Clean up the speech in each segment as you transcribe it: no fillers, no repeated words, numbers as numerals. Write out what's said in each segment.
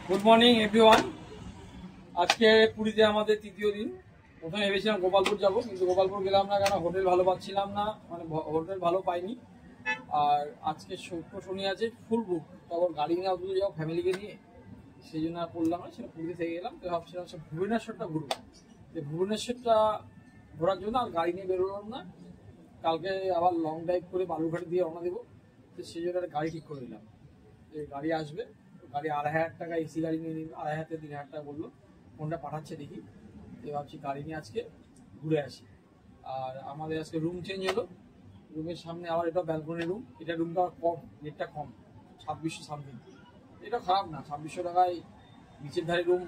Good morning everyone. আজকে পুরীতে আমাদের তৃতীয় দিন। প্রথমে ভেবেছিলাম গোপালপুর যাব, কিন্তু গোপালপুর গেলাম না, কেন হোটেল ভালো পাচ্ছিলাম না, মানে হোটেল ভালো পাইনি। আর আজকে শুক্র শনি আছে, ফুল বুক, তখন গাড়ি নিয়ে অত যাও ফ্যামিলিকে নিয়ে, সেই জন্য আর করলাম না, সেটা পুরীতে থেকে গেলাম। তো ভাবছিলাম সে ভুবনেশ্বরটা ঘুরবো, যে ভুবনেশ্বরটা ঘোরার জন্য আর গাড়ি নিয়ে বেরোলাম না। কালকে আবার লং ড্রাইভ করে বালুরঘাট দিয়ে রওনা দেবো, তো সেই জন্য একটা গাড়ি ঠিক করে নিলাম। যে গাড়ি আসবে, গাড়ি 2,500 টাকা, এসি গাড়ি নিয়ে নিল, 2,500 থেকে 3,000 টাকা বললো। কোনটা পাঠাচ্ছে দেখি। তো ভাবছি গাড়ি নিয়ে আজকে ঘুরে আসি। আর আমাদের আজকে রুম চেঞ্জ হলো, রুমের সামনে আবার এটা ব্যালকনি রুম। এটা রুমটা কম, রেটটা কম, 2600 সামথিং। এটা খারাপ না, 2600 টাকায় নিচের ধারে রুম,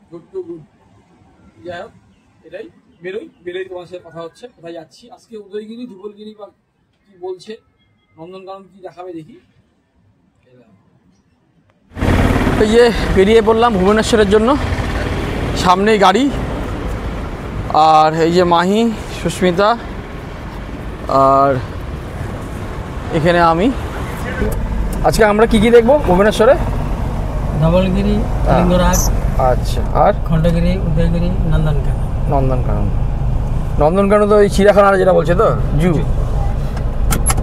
গুড টু গুড। যাই হোক, এটাই বেরোই তোমার সাথে কথা হচ্ছে। কোথায় যাচ্ছি আজকে? উদয়গিরি, ধুবলগিরি, বা কি বলছে, নন্দনকানন কি দেখাবে দেখি। এই যে বেরিয়ে পড়লাম ভুবনেশ্বরের জন্য, সামনেই গাড়ি। আর এই যে মাহি, সুস্মিতা, আর এখানে আমি। আজকে আমরা কি কি দেখবো ভুবনেশ্বরে? ধবলগিরি, লিঙ্গরাজ, আচ্ছা, আর খণ্ডগিরি, উদয়গিরি, নন্দনকানন তো ওই চিড়িয়াখানা যেটা বলছে তো, জু।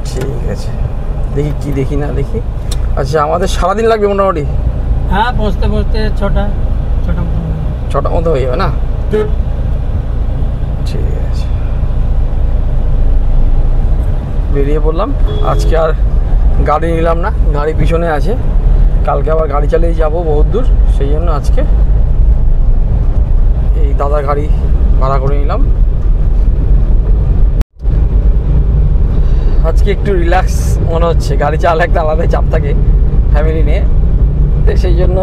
ঠিক আছে, দেখি কি দেখি না দেখি। আচ্ছা, আমাদের সারাদিন লাগবে মোটামুটি? হ্যাঁ, পৌঁছতে পৌঁছতে ছটা মতো হয়ে যাবে না? ঠিক আছে, বেরিয়ে পড়লাম। আজকে আর গাড়ি নিলাম না, গাড়ি পিছনে আছে, কালকে আবার গাড়ি চালিয়ে যাবো বহুত দূর, সেই জন্য আজকে এই দাদার গাড়ি ভাড়া করে নিলাম। আজকে একটু রিল্যাক্স মনে হচ্ছে, গাড়ি চালালে একটা আলাদাই চাপ থাকে ফ্যামিলি নিয়ে। তো সেই জন্য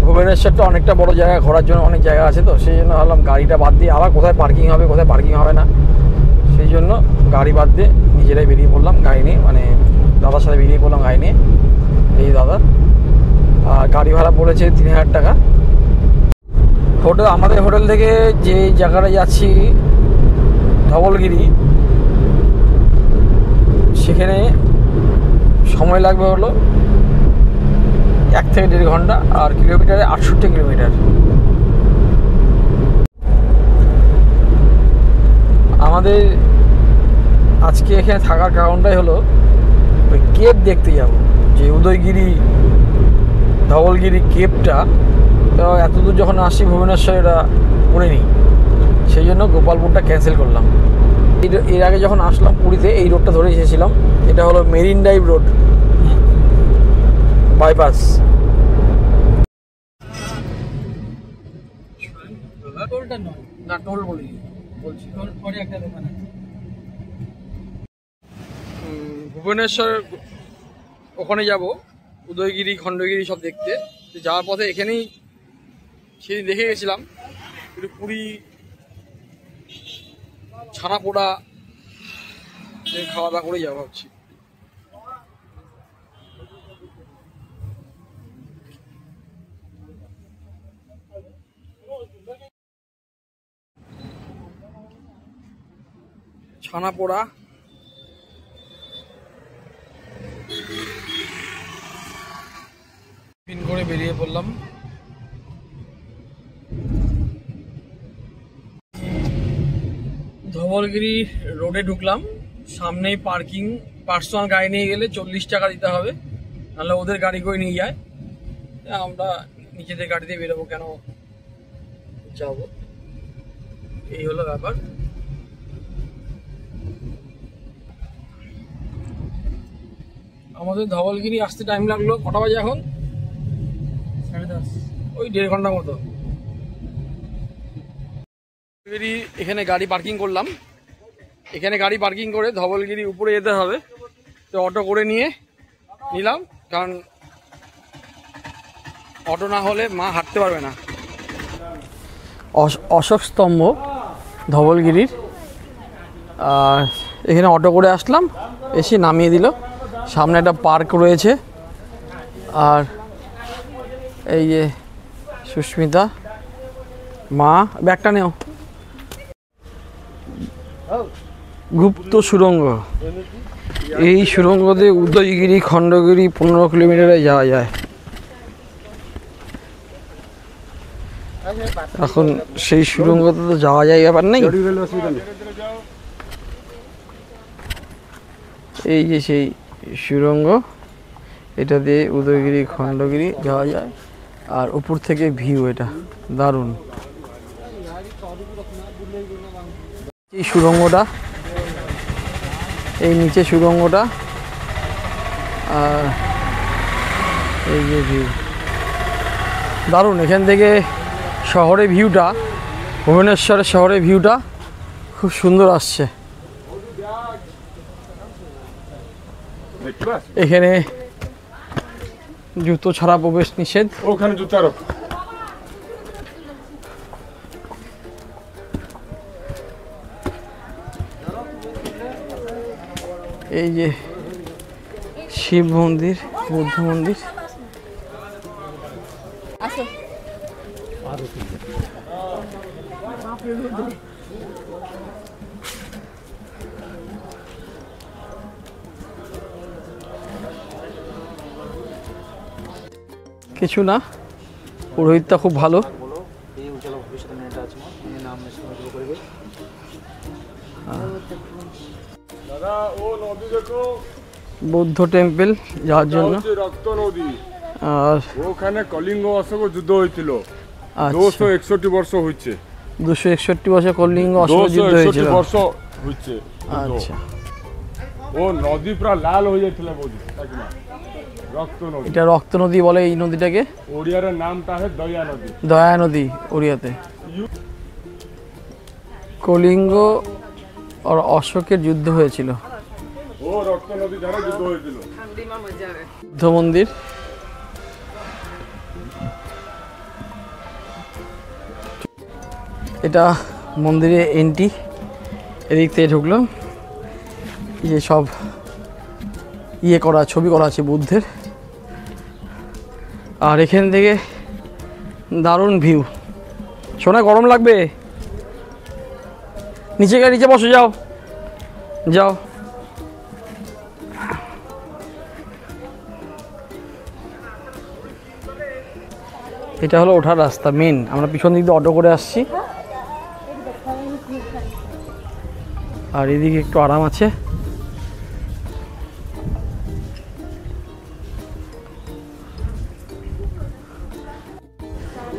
ভুবনেশ্বরটা অনেকটা বড় জায়গা, ঘোরার জন্য অনেক জায়গা আছে, তো সেই জন্য ভাবলাম গাড়িটা বাদ দিয়ে আবার কোথায় পার্কিং হবে, কোথায় পার্কিং হবে না, সেই জন্য গাড়ি বাদ দিয়ে নিজেরাই বেরিয়ে পড়লাম গাড়ি নিয়ে, মানে দাদার সাথে বেরিয়ে পড়লাম গাড়ি নিয়ে। এই দাদা, আর গাড়ি ভাড়া পড়েছে 3,000 টাকা। আমাদের হোটেল থেকে যে জায়গাটা যাচ্ছি ধবলগিরি, সেখানে সময় লাগবে হলো 1 থেকে 1.5 ঘন্টা, আর কিলোমিটারে 68 কিলোমিটার। আমাদের আজকে এখানে থাকার কারণটাই হলো ওই কেপ দেখতে যাব, যে উদয়গিরি ধবলগিরি কেপটা। তো এত দূর যখন আসি ভুবনেশ্বর, এটা করে নিই, সেই জন্য গোপালপুরটা ক্যান্সেল করলাম। এর আগে যখন আসলাম পুরীতে, এই রোডটা ধরে এসেছিলাম। এটা হলো মেরিন ড্রাইভ রোড, বাইপাস। না, টোল বলছি। ভুবনেশ্বর ওখানে যাব, উদয়গিরি, খণ্ডগিরি সব দেখতে। যাওয়ার পথে এখানেই সেদিন দেখে গেছিলাম, একটু পুরী ছানা পোড়া খাওয়া দাওয়া করে যাবো ভাবছি। ছানা পোড়া, পিন করে বেরিয়ে পড়লাম। ধবলগিরি রোডে ঢুকলাম, সামনেই পার্কিং। পার্সোনাল গাড়ি নিয়ে গেলে 40 টাকা দিতে হবে, নাহলে ওদের গাড়ি করে নিয়ে যায়। আমরা নিজেদের গাড়িতে বেরোবো, কেন যাবো, এই হলো ব্যাপার। আমাদের ধবলগিরি আসতে টাইম লাগলো, কটা বাজে এখন? 10:30, ওই 1.5 ঘন্টা মতো। এখানে গাড়ি পার্কিং করলাম, এখানে গাড়ি পার্কিং করে ধবলগিরি উপরে যেতে হবে। তো অটো করে নিলাম, কারণ অটো না হলে মা হাঁটতে পারবে না। অশোক স্তম্ভ ধবলগিরির, আর এখানে অটো করে আসলাম, এসে নামিয়ে দিল। সামনে একটা পার্ক রয়েছে। আর এই যে সুস্মিতা, মা, ব্যাগটা নেও। গুপ্ত সুড়ঙ্গ, এই সুড়ঙ্গ দিয়ে উদয়গিরি, খণ্ডগিরি 15 কিলোমিটারে যাওয়া যায়। এখন সেই সুড়ঙ্গতে তো যাওয়া যায় ব্যাপার নেই। এই যে সেই সুড়ঙ্গ, এটা দিয়ে উদয়গিরি খণ্ডগিরি যাওয়া যায়। আর উপর থেকে ভিউ এটা দারুণ। এই সুড়ঙ্গটা, এই নিচে সুড়ঙ্গটা, আর এই যে ভিউ দারুণ। এখান থেকে শহরের ভিউটা, ভুবনেশ্বরের শহরের ভিউটা খুব সুন্দর আসছে। এখানে জুতো ছাড়া প্রবেশ নিষেধ। ওখানে জুতা রাখ। এই যে শিব মন্দির, বৌদ্ধ মন্দির। কিছু না, পুরোহিতটা খুব ভালো। দাদা ও নদী দেখো, বৌদ্ধ টেম্পল যাওয়ার জন্য। রক্ত নদী, আর ওখানে কলিঙ্গ অশোক যুদ্ধ হয়েছিল। আচ্ছা, 261 বর্ষ হচ্ছে। 261 বছর কলিঙ্গ অশোক যুদ্ধ হয়েছিল। 261 বর্ষ হচ্ছে। আচ্ছা, ও নদী পুরা লাল হয়ে যাইছিল বৌদি, রক্ত নদী। এটা রক্ত নদী বলে এই নদীটাকে। ওড়িয়ার নামটা है দয়া নদী। দয়া নদী ওড়িয়াতে। কলিঙ্গ আর অশোকের যুদ্ধ হয়েছিল। ও রক্ত নদী ধারে যুদ্ধ হয়েছিল। বুদ্ধ মন্দির, এটা মন্দিরে এন্ট্রি। এদিক থেকে ঢুকলাম, এই যে সব ইয়ে করা, ছবি করা আছে বুদ্ধের। আর এখান থেকে দারুণ ভিউ। শোনা গরম লাগবে, নিচে গিয়ে নিচে বসে যাও যাও। এটা হলো ওঠার রাস্তা মেন। আমরা পিছন দিক দিয়ে অটো করে আসছি। আর এদিকে একটু আরাম আছে।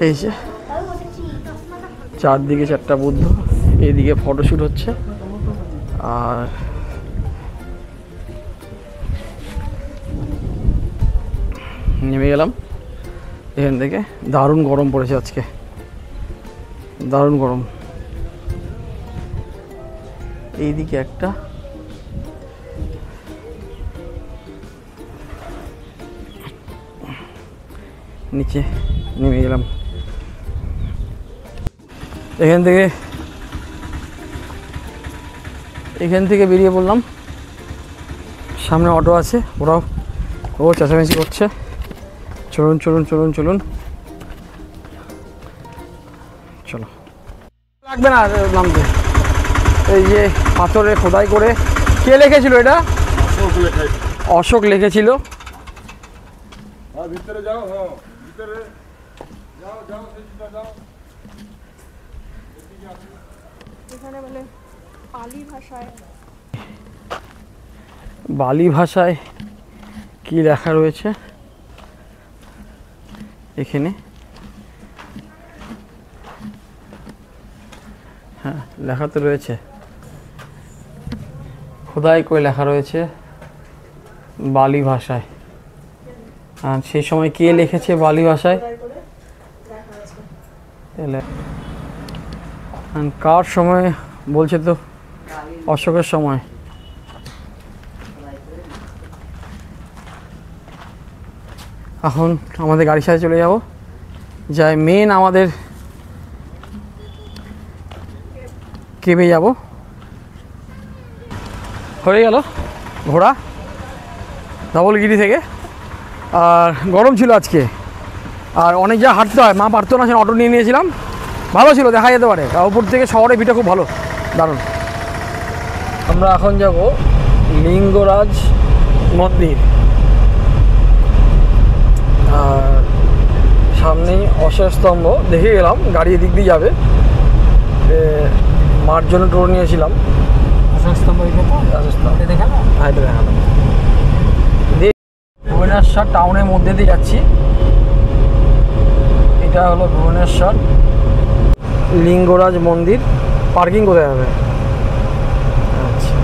এই যে চারদিকে 4টা বুদ্ধ, এইদিকে ফটোশ্যুট হচ্ছে। আর নেমে গেলাম এখান থেকে। দারুণ গরম পড়েছে আজকে, দারুণ গরম। এইদিকে একটা, নিচে নেমে গেলাম। এখান থেকে বেরিয়ে পড়লাম। সামনে অটো আছে, ওরাও চেঁচামেচি করছে। চলুন চলুন চলুন চলুন, চলো। লাগবে না নামতে। এই যে পাথরে খোদাই করে, কে লিখেছিল এটা? অশোক লিখেছিল। ভিতরে যাও, হ্যাঁ ভিতরে যাও, যাও সেটা যাও। এখানে বলে পালি ভাষায়, বালি ভাষায় কি লেখা রয়েছে এখানে? হ্যাঁ লেখা তো রয়েছে, খোদাই করে লেখা রয়েছে বালি ভাষায়। আর সেই সময় কে লিখেছে বালি ভাষায়, কার সময় বলছে তো? অশোকের সময়। এখন আমাদের গাড়ির সাথে চলে যাব, যাই মেন আমাদের কেবে যাব। হয়ে গেল ঘোড়া ধবলগিরি থেকে। আর গরম ছিল আজকে, আর অনেক যা হাঁটতে হয়, মা পারতো না, সে অটো নিয়ে নিয়েছিলাম। ভালো ছিল, দেখা যেতে পারে। আর উপর থেকে শহরের ভিটা খুব ভালো, দারুণ। আমরা এখন যাব লিঙ্গরাজ মন্দির। আর সামনেই অশোক স্তম্ভ দেখে গেলাম, গাড়ি এদিক দিয়ে যাবে, মার জন্য টোটো নিয়েছিলাম। অশোক স্তম্ভ এটা দেখালো। হ্যাঁ এটা দেখালাম। ভুবনেশ্বর টাউনের মধ্যে দিয়ে যাচ্ছি। এটা হলো ভুবনেশ্বর লিঙ্গরাজ মন্দির। পার্কিং কোথায় হবে? আচ্ছা,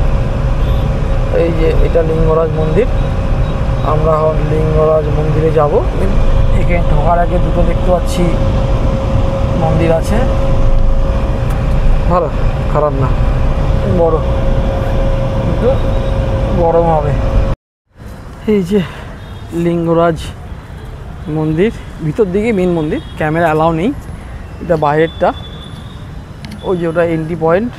এই যে এটা লিঙ্গরাজ মন্দির। আমরা এখন লিঙ্গরাজ মন্দিরে যাব। এখানে ঢোকার আগে দুটো দেখতে পাচ্ছি মন্দির আছে, ভালো, খারাপ না, বড়, একটু গরম হবে। এই যে লিঙ্গরাজ মন্দির, ভিতর দিকে মেন মন্দির, ক্যামেরা অ্যালাউ নেই, এটা বাইরেরটা। ওই যে ওটা এন্ট্রি পয়েন্ট।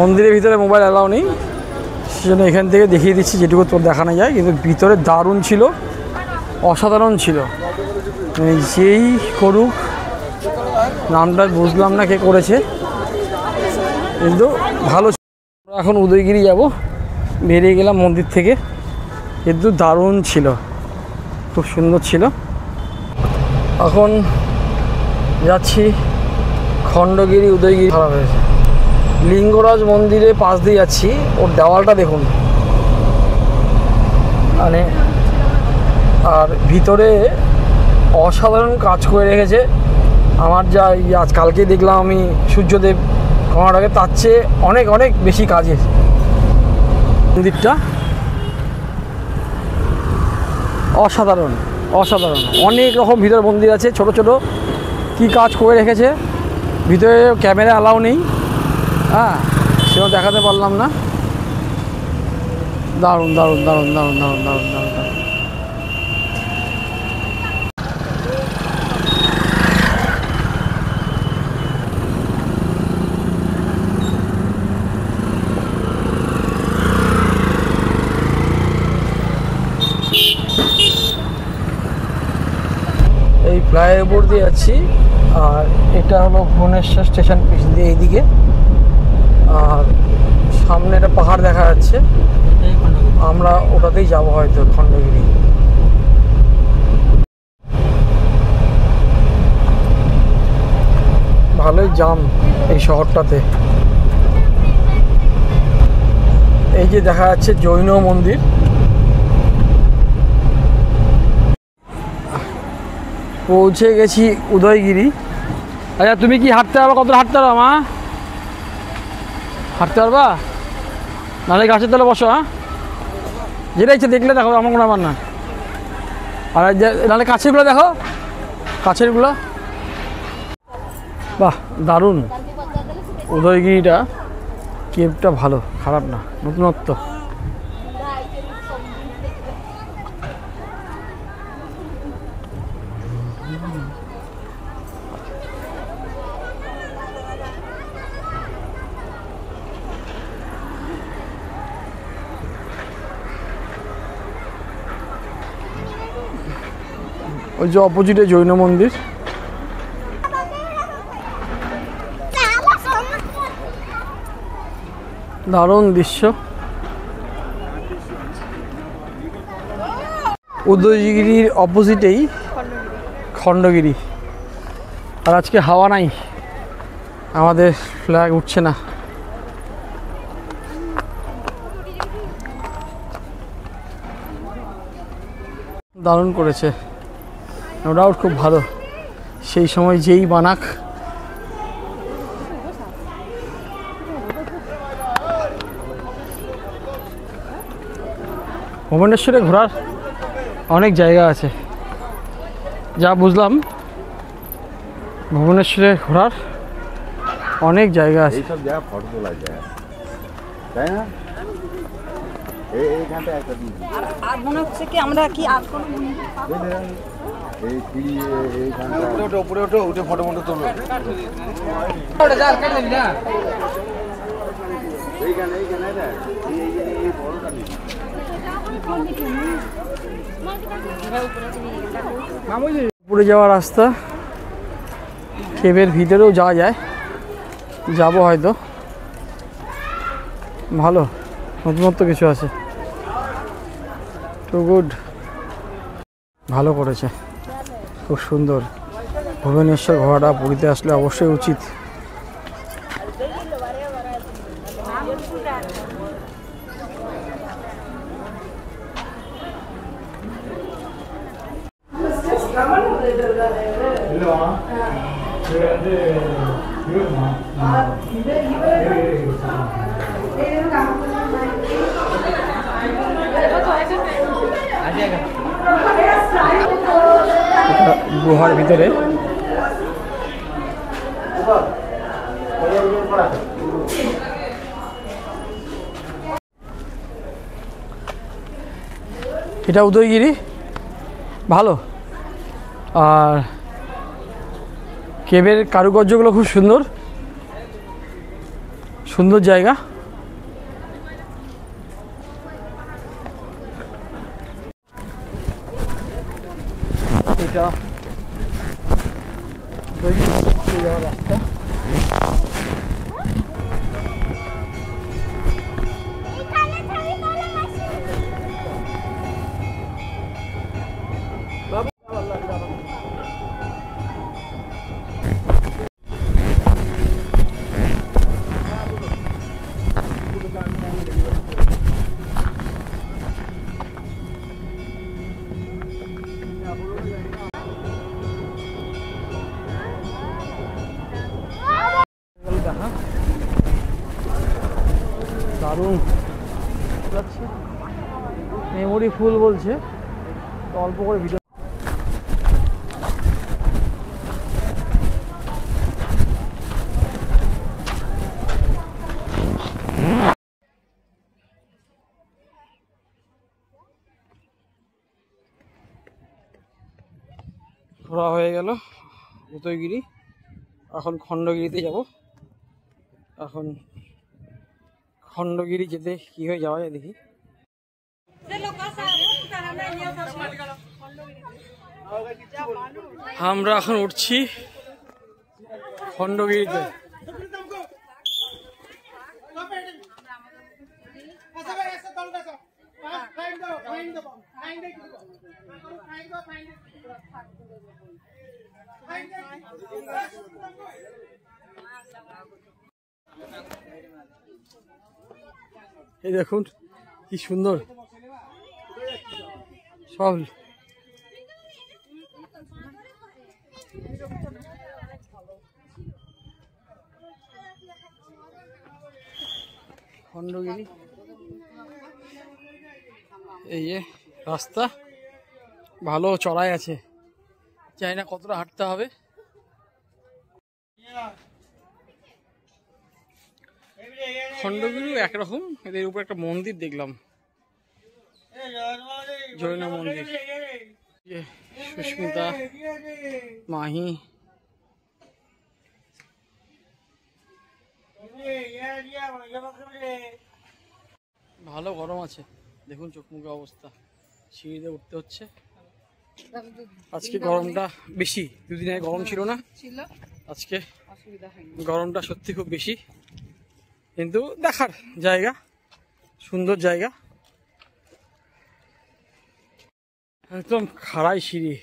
মন্দিরের ভিতরে মোবাইল অ্যালাউ নেই, সেজন্য এখান থেকে দেখিয়ে দিচ্ছি যেটুকু তোর দেখানো যায়। কিন্তু ভিতরে দারুণ ছিল, অসাধারণ ছিল। যেই করুক, নামটা বুঝলাম না কে করেছে, কিন্তু ভালো। এখন উদয়গিরি যাব, বেরিয়ে গেলাম মন্দির থেকে, কিন্তু দারুণ ছিল, খুব সুন্দর ছিল। এখন যাচ্ছি খণ্ডগিরি, উদয়গিরি খারাপ হয়েছে। লিঙ্গরাজ মন্দিরে পাশ দিয়ে যাচ্ছি, ওর দেওয়ালটা দেখুন, মানে আর ভিতরে অসাধারণ কাজ করে রেখেছে। আমার যা আজ কালকে দেখলাম আমি সূর্যদেব কর্ণাটকে, তার চেয়ে অনেক অনেক বেশি কাজের মন্দিরটা। অসাধারণ অসাধারণ, অনেক রকম ভিতরে মন্দির আছে, ছোট ছোট কি কাজ করে রেখেছে। ভিতরে ক্যামেরা অ্যালাউ নেই, হ্যাঁ, সেও দেখাতে পারলাম না। দারুণ দারুণ দারুণ দারুণ দারুণ দারুণ দারুণ দারুণ। এই ফ্লাইওভার দিয়ে যাচ্ছি, আর এটা হলো ভুবনেশ্বর স্টেশন দিয়ে এইদিকে। আর সামনে একটা পাহাড় দেখা যাচ্ছে, আমরা ওটাতেই যাব হয়তো, খণ্ডগিরি। ভালোই জাম এই শহরটাতে। এই যে দেখা যাচ্ছে জৈন মন্দির। পৌঁছে গেছি উদয়গিরি। আচ্ছা, তুমি কি হাঁটতে পারবা? কতটা হাঁটতে পারবা মা? হাঁটতে পারবা? নাহলে গাছের তলে বসো, হ্যাঁ, যেটা ইচ্ছে দেখলে দেখো, আমার কোনো ব্যাপার না। আর নাহলে কাছেরগুলো দেখো, কাছেরগুলো। বাহ, দারুণ উদয়গিরিটা, কেভটা ভালো, খারাপ না, নতুনত্ব। ওই যে অপোজিটে জৈন মন্দির। দারুণ দৃশ্য। উদয়গিরির অপোজিটেই খণ্ডগিরি। আর আজকে হাওয়া নাই, আমাদের ফ্ল্যাগ উঠছে না। দারুণ করেছে, নো ডাউট, খুব ভালো। সেই সময় যেই বানাক, ভুবনেশ্বরে ঘোরার অনেক জায়গা আছে, যা বুঝলাম ভুবনেশ্বরে ঘোরার অনেক জায়গা আছে। এইসব জায়গা ফটো তোলা যায়, তাই না? এইখানটা একটা আর মনে হচ্ছে কি আমরা কি আর কোনো উপরে ওঠো উঠে ফটো ফটো তোলো। উপরে যাওয়ার রাস্তা, কেবের ভিতরেও যাওয়া যায়, যাব হয়তো। ভালো, নতুনত্ব কিছু আছে, টু গুড, ভালো করেছে, খুব সুন্দর। ভুবনেশ্বর ঘোরাটা পুরীতে আসলে অবশ্যই উচিত। গুহার ভিতরে এটা উদয়গিরি, ভালো। আর কেবের কারুকার্যগুলো খুব সুন্দর, সুন্দর জায়গা। এটা যাওয়ার রাস্তা, দারুণ লাগছে। মেমোরি ফুল বলছে, তো অল্প করে ভিডিও। ঘোরা হয়ে গেল উদয়গিরি, এখন খণ্ডগিরিতে যাব। এখন খণ্ডগিরি যেতে কি হয়ে যাওয়া যায় দেখি। আমরা এখন উঠছি খণ্ডগিরিতে। এই দেখুন কি সুন্দর সব। খণ্ডগিরি, এই যে রাস্তা, ভালো চড়াই আছে, জানি না কতটা হাঁটতে হবে। খণ্ডগিরি একরকম, এদের উপর একটা মন্দির দেখলাম, জৈন মন্দির। সুস্মিতা, মাহি, ভালো গরম আছে, দেখুন চোখ মুখে অবস্থা, সিঁড়িতে উঠতে হচ্ছে। আজকে গরমটা বেশি, দুদিন আগে গরম ছিল না, আজকে গরমটা সত্যি খুব বেশি। কিন্তু দেখার জায়গা, সুন্দর জায়গা, একদম খাড়াই সিঁড়ি।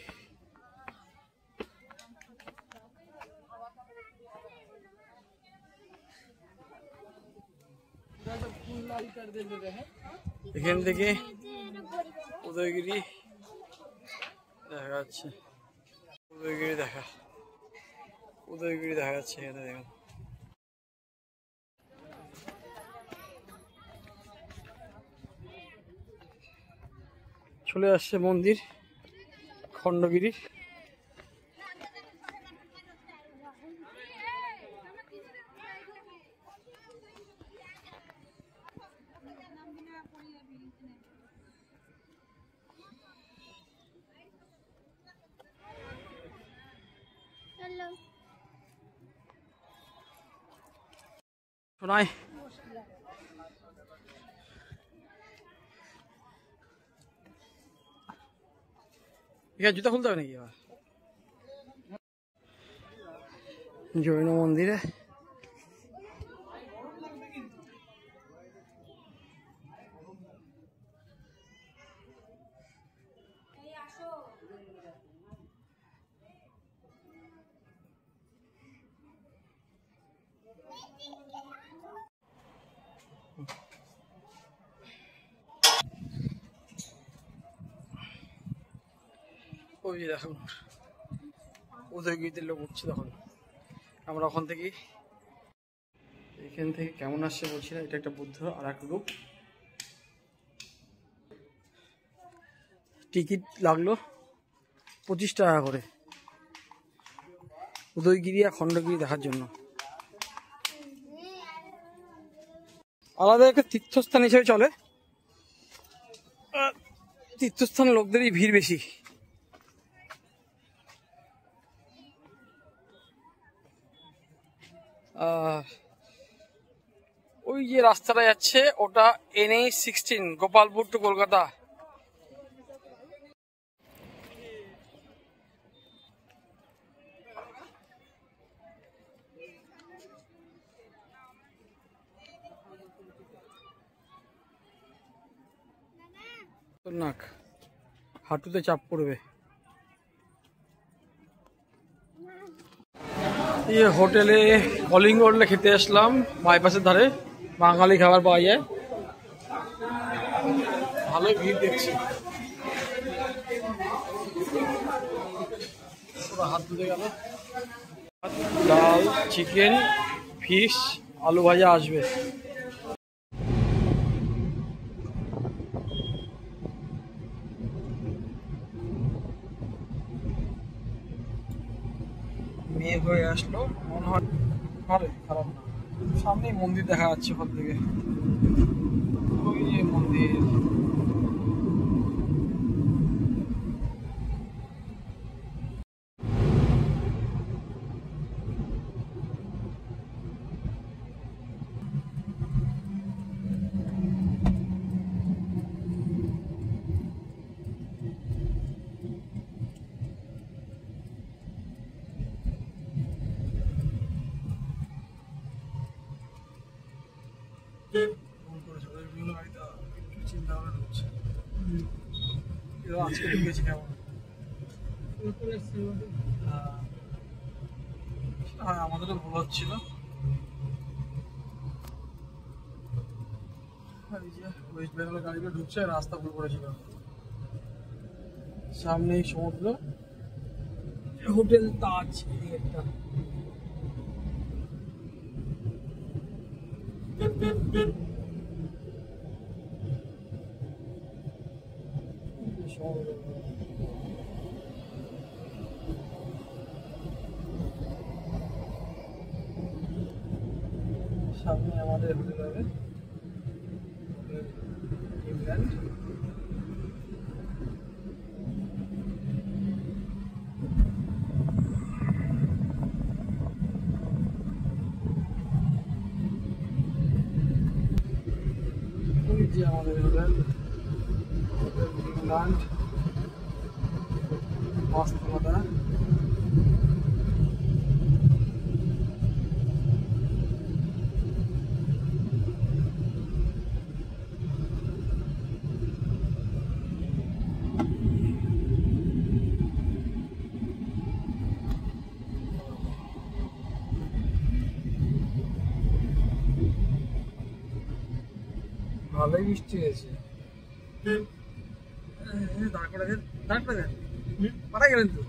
এখান থেকে উদয়গিরি দেখা যাচ্ছে, উদয়গিরি দেখা যাচ্ছে এখানে, দেখুন। চলে আসছে মন্দির খণ্ডগিরি। শোনাই এখানে জুতা খুলতে হবে নাকি আবার? জৈন মন্দিরে ওই যে দেখুন উদয়গিরিতে লোক উঠছে তখন আমরা ওখান থেকে এখান থেকে কেমন আসছে বলছি না। এটা একটা বুদ্ধ আর এক রূপ। টিকিট লাগলো 25 টাকা করে উদয়গিরি আর খণ্ডগিরি দেখার জন্য। আলাদা একটা তীর্থস্থান হিসেবে চলে, তীর্থস্থান লোকদেরই ভিড় বেশি। ওই যে রাস্তাটা যাচ্ছে ওটা NH-16 গোপালপুর টু কলকাতা। নাক হাঁটুতে চাপ পড়বে। এই হোটেলে কলিঙ্গ হোটেলে খেতে আসলাম, বাইপাসের ধারে বাঙালি খাবার পাওয়া যায়, ভালোই ভিড় দেখছি। হাত ধুতে গেল। ডাল, চিকেন, ফিশ, আলু ভাজা আসবে। মেঘ হয়ে আসলো, মনে হয় ভালোই, খারাপ না। সামনেই মন্দির দেখা যাচ্ছে ওখান থেকে, ওই যে মন্দির। আজকে ঢুকেছি কেমন? হ্যাঁ আমাদেরও ভুল হচ্ছিল। ওয়েস্ট বেঙ্গলের গাড়িগুলো ঢুকছে, রাস্তা ভুল করেছিল। সামনেই সমুদ্র, হোটেল তাজ একটা। সামনে আমাদের হোটেল হবে ইংল্যান্ড। ওই যে আমাদের হোটেল ইংল্যান্ড পাঁচতলাটা। ভালোই বৃষ্টি হয়েছে। দাঁড় করে দেন, পাঠাই গেলেন তো।